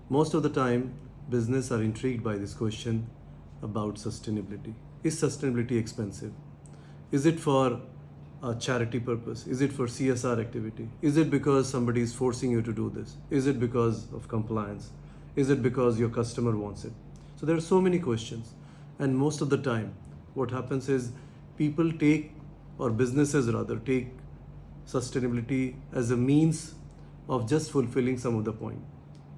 Most of the time, business are intrigued by this question about sustainability. Is sustainability expensive? Is it for a charity purpose? Is it for CSR activity? Is it because somebody is forcing you to do this? Is it because of compliance? Is it because your customer wants it? So there are so many questions. And most of the time, what happens is people take, or businesses rather, take sustainability as a means of just fulfilling some of the point.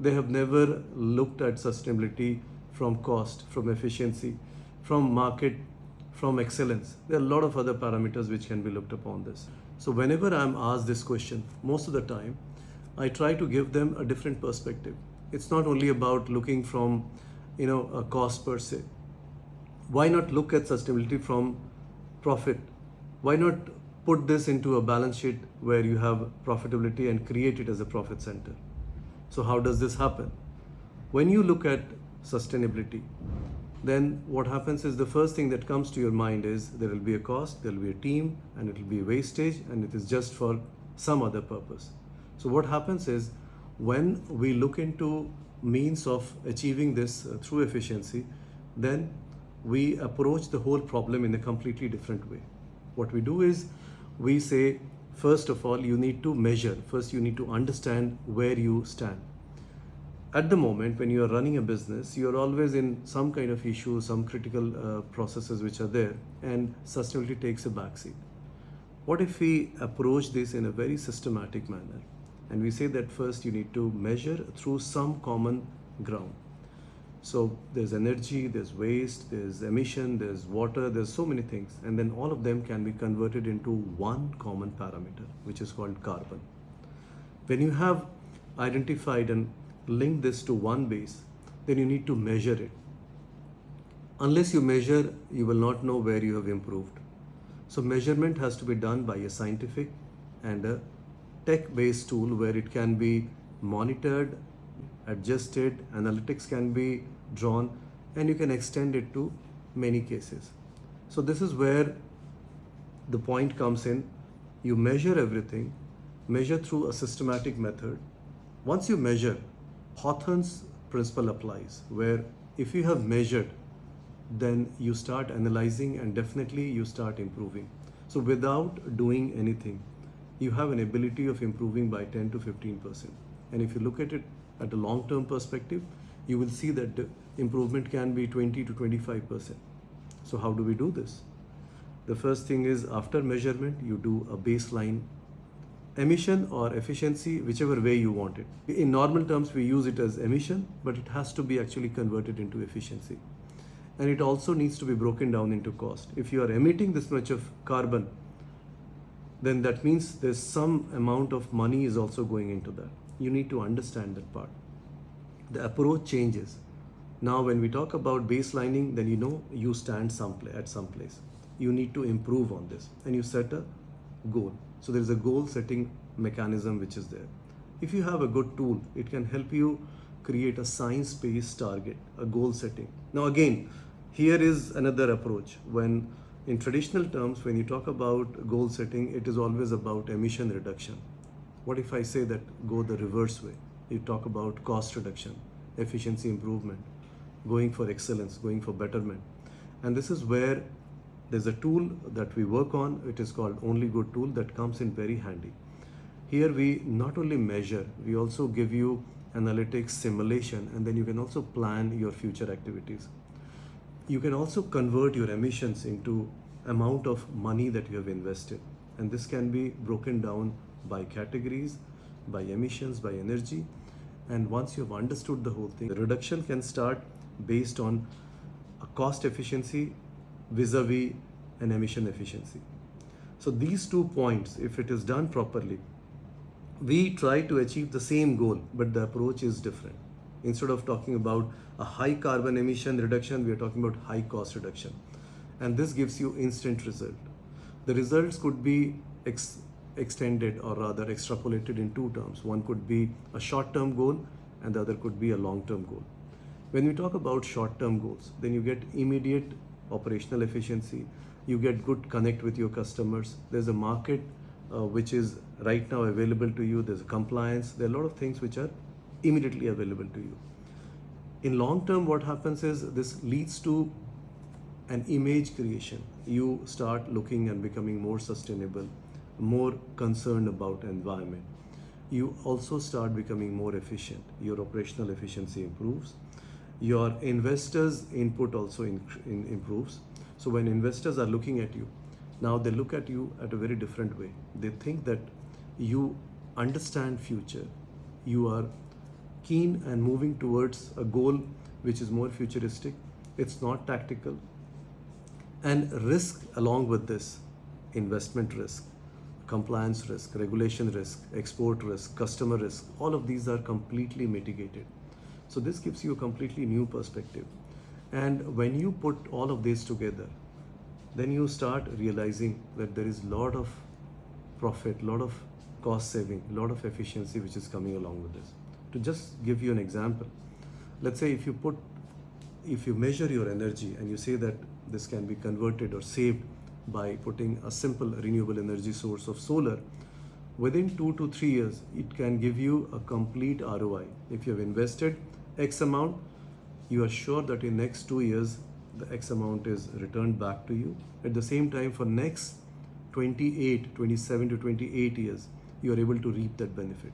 They have never looked at sustainability from cost, from efficiency, from market, from excellence. There are a lot of other parameters which can be looked upon this. So whenever I'm asked this question, most of the time, I try to give them a different perspective. It's not only about looking from, a cost per se. Why not look at sustainability from profit? Why not put this into a balance sheet where you have profitability and create it as a profit center? So how does this happen? When you look at sustainability, then what happens is the first thing that comes to your mind is there will be a cost, there will be a team, and it will be wastage, and it is just for some other purpose. So what happens is when we look into means of achieving this through efficiency, then we approach the whole problem in a completely different way. What we do is we say, first of all, you need to measure. First, you need to understand where you stand. At the moment, when you are running a business, you are always in some kind of issue, some critical processes which are there, and sustainability takes a backseat. What if we approach this in a very systematic manner? And we say that first you need to measure through some common ground. So there's energy, there's waste, there's emission, there's water, there's so many things. And then all of them can be converted into one common parameter, which is called carbon. When you have identified and linked this to one base, then you need to measure it. Unless you measure, you will not know where you have improved. So measurement has to be done by a scientific and a tech-based tool where it can be monitored, adjusted, analytics can be drawn, and you can extend it to many cases. So this is where the point comes in. You measure everything, measure through a systematic method. Once you measure, Hawthorne's principle applies, where if you have measured, then you start analyzing and definitely you start improving. So without doing anything, you have an ability of improving by 10 to 15%. And if you look at it at a long-term perspective, you will see that the improvement can be 20 to 25%. So how do we do this? The first thing is, after measurement, you do a baseline emission or efficiency, whichever way you want it. In normal terms, we use it as emission, but it has to be actually converted into efficiency. And it also needs to be broken down into cost. If you are emitting this much of carbon, then that means there's some amount of money is also going into that. You need to understand that part. The approach changes. Now, when we talk about baselining, then you stand at some place. You need to improve on this, and you set a goal. So there is a goal setting mechanism which is there. If you have a good tool, it can help you create a science-based target, a goal setting. Now again, here is another approach. When in traditional terms, when you talk about goal setting, it is always about emission reduction. What if I say that go the reverse way? You talk about cost reduction, efficiency improvement, going for excellence, going for betterment. And this is where there's a tool that we work on. It is called Onlygood tool that comes in very handy. Here we not only measure, we also give you analytics, simulation, and then you can also plan your future activities. You can also convert your emissions into amount of money that you have invested. And this can be broken down by categories, by emissions, by energy. And once you have understood the whole thing, the reduction can start based on a cost efficiency vis-a-vis an emission efficiency. So these 2 points, if it is done properly, we try to achieve the same goal, but the approach is different. Instead of talking about a high carbon emission reduction, we are talking about high cost reduction. And this gives you instant result. The results could be extended, or rather extrapolated, in 2 terms. One could be a short-term goal and the other could be a long-term goal. When we talk about short-term goals, then you get immediate operational efficiency, you get good connect with your customers, there's a market which is right now available to you, there's a compliance, there are a lot of things which are immediately available to you. In long term, what happens is this leads to an image creation. You start looking and becoming more sustainable, more concerned about environment. You also start becoming more efficient. Your operational efficiency improves. Your investors' input also improves. So when investors are looking at you, now they look at you at a very different way. They think that you understand future. You are keen and moving towards a goal which is more futuristic. It's not tactical. And risk along with this, investment risk, compliance risk, regulation risk, export risk, customer risk, all of these are completely mitigated. So this gives you a completely new perspective. And when you put all of this together, then you start realizing that there is a lot of profit, lot of cost saving, lot of efficiency which is coming along with this. To just give you an example, let's say if you measure your energy and you say that this can be converted or saved by putting a simple renewable energy source of solar, within 2 to 3 years, it can give you a complete ROI. If you have invested X amount, you are sure that in next 2 years, the X amount is returned back to you. At the same time, for next 27 to 28 years, you are able to reap that benefit.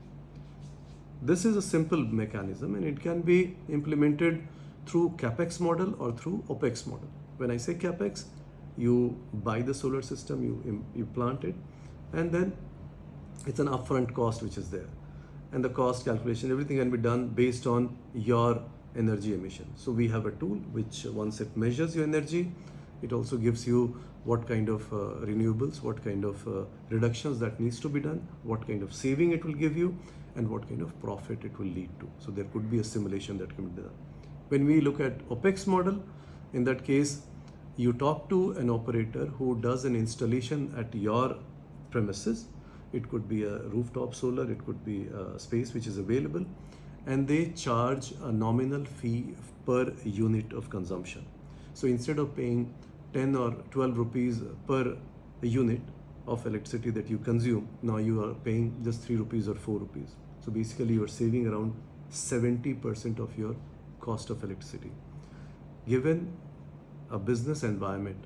This is a simple mechanism and it can be implemented through CapEx model or through OpEx model. When I say CapEx, you buy the solar system, you plant it, and then it's an upfront cost which is there. And the cost calculation, everything can be done based on your energy emission. So we have a tool which once it measures your energy, it also gives you what kind of renewables, what kind of reductions that needs to be done, what kind of saving it will give you, and what kind of profit it will lead to. So there could be a simulation that can be done. When we look at OpEx model, in that case, you talk to an operator who does an installation at your premises. It could be a rooftop solar, it could be a space which is available, and they charge a nominal fee per unit of consumption. So instead of paying 10 or 12 rupees per unit of electricity that you consume, now you are paying just 3 rupees or 4 rupees. So basically you are saving around 70% of your cost of electricity. Given a business environment,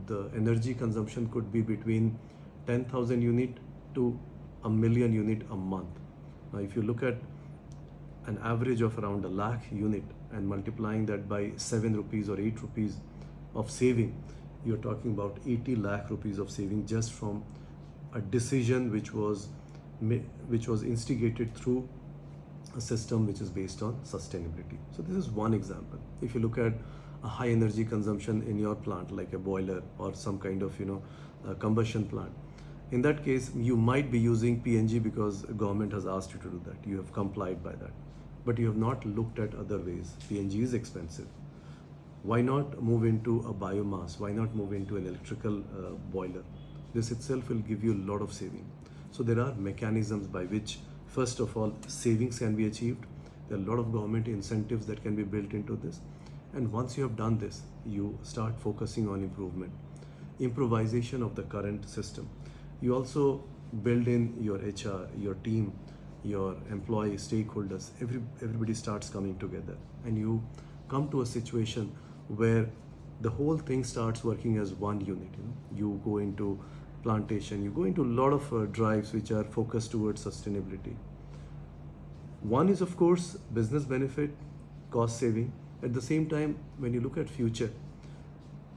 the energy consumption could be between 10,000 unit to a million unit a month. Now if you look at an average of around 1 lakh unit and multiplying that by 7 rupees or 8 rupees of saving, you're talking about 80 lakh rupees of saving just from a decision which was instigated through a system which is based on sustainability. So this is one example. If you look at a high energy consumption in your plant, like a boiler or some kind of a combustion plant, in that case you might be using PNG because government has asked you to do that. You have complied by that, but you have not looked at other ways. PNG is expensive. Why not move into a biomass? Why not move into an electrical boiler? This itself will give you a lot of saving. So there are mechanisms by which, first of all, savings can be achieved. There are a lot of government incentives that can be built into this. And once you have done this, you start focusing on improvement, improvisation of the current system. You also build in your HR, your team, your employee, stakeholders. Everybody starts coming together, and you come to a situation where the whole thing starts working as one unit. You go into plantation, you go into a lot of drives which are focused towards sustainability. One is, of course, business benefit, cost saving. At the same time, when you look at future,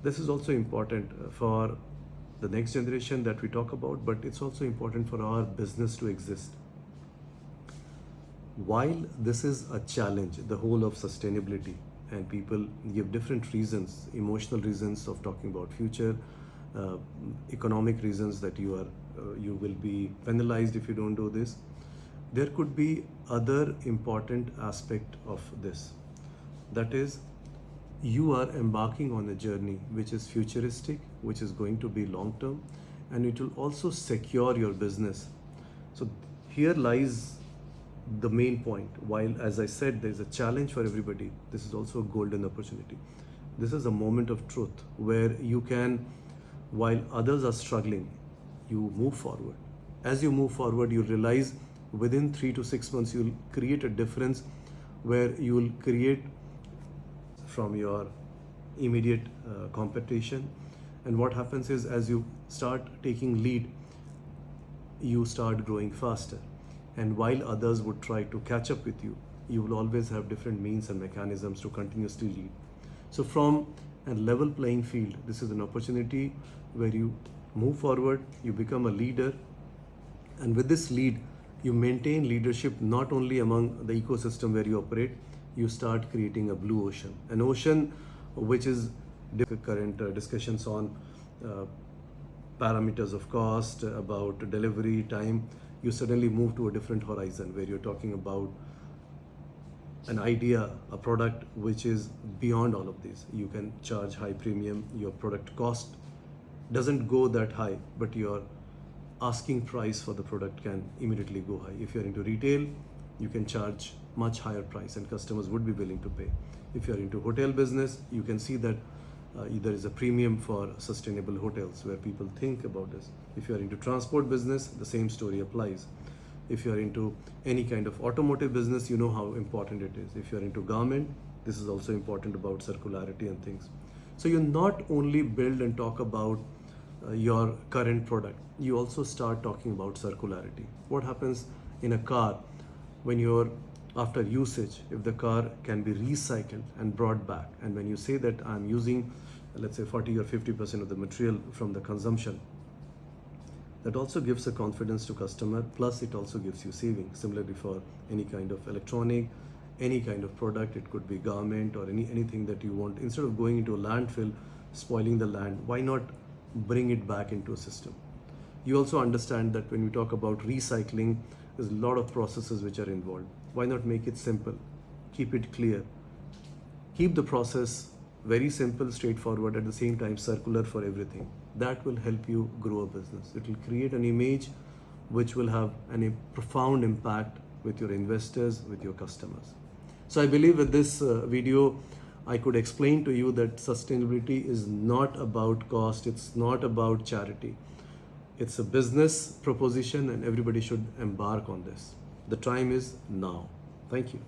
this is also important for the next generation that we talk about, but it's also important for our business to exist. While this is a challenge, the whole of sustainability, and people give different reasons, emotional reasons of talking about future, economic reasons that you will be penalized if you don't do this. There could be other important aspect of this. That is, you are embarking on a journey which is futuristic, which is going to be long term, and it will also secure your business. So here lies the main point. While, as I said, there's a challenge for everybody, this is also a golden opportunity. This is a moment of truth where you can, while others are struggling, you move forward. As you move forward, you realize within 3 to 6 months, you'll create a difference where you will create from your immediate competition. And what happens is, as you start taking lead, you start growing faster. And while others would try to catch up with you, you will always have different means and mechanisms to continuously lead. So from a level playing field, this is an opportunity where you move forward, you become a leader, and with this lead, you maintain leadership not only among the ecosystem where you operate, you start creating a blue ocean, an ocean which is current discussions on parameters of cost, about delivery time. You suddenly move to a different horizon where you're talking about an idea, a product which is beyond all of these. You can charge high premium, your product cost doesn't go that high, but your asking price for the product can immediately go high. If you're into retail, you can charge much higher price and customers would be willing to pay. If you're into hotel business, you can see that there is a premium for sustainable hotels where people think about this. If you're into transport business, the same story applies. If you're into any kind of automotive business, you know how important it is. If you're into garment, this is also important about circularity and things. So you not only build and talk about your current product, you also start talking about circularity. What happens in a car when you're after usage, if the car can be recycled and brought back, and when you say that I'm using, let's say 40 or 50% of the material from the consumption, that also gives a confidence to customer, plus it also gives you saving. Similarly for any kind of electronic, any kind of product, it could be garment or anything that you want. Instead of going into a landfill, spoiling the land, why not bring it back into a system? You also understand that when we talk about recycling, there's a lot of processes which are involved. Why not make it simple? Keep it clear. Keep the process very simple, straightforward, at the same time circular for everything. That will help you grow a business. It will create an image which will have a profound impact with your investors, with your customers. So I believe with this video, I could explain to you that sustainability is not about cost, it's not about charity. It's a business proposition and everybody should embark on this. The time is now. Thank you.